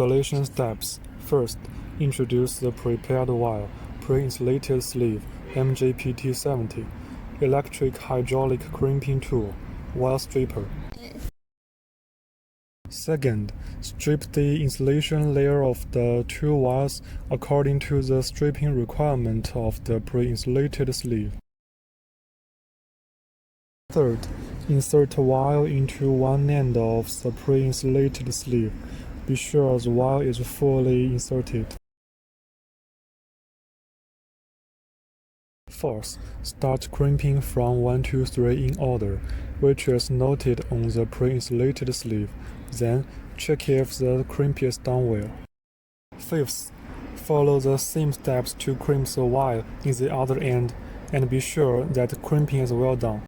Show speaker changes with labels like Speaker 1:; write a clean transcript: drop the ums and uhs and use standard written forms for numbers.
Speaker 1: Installation steps. First, introduce the prepared wire, pre-insulated sleeve, MJPT70, electric hydraulic crimping tool, wire stripper. Second, strip the insulation layer of the two wires according to the stripping requirement of the pre-insulated sleeve. Third, insert wire into one end of the pre-insulated sleeve. Be sure the wire is fully inserted. Fourth, start crimping from 1 to 3 in order, which is noted on the pre-insulated sleeve. Then, check if the crimp is done well. Fifth, follow the same steps to crimp the wire in the other end, and be sure that crimping is well done.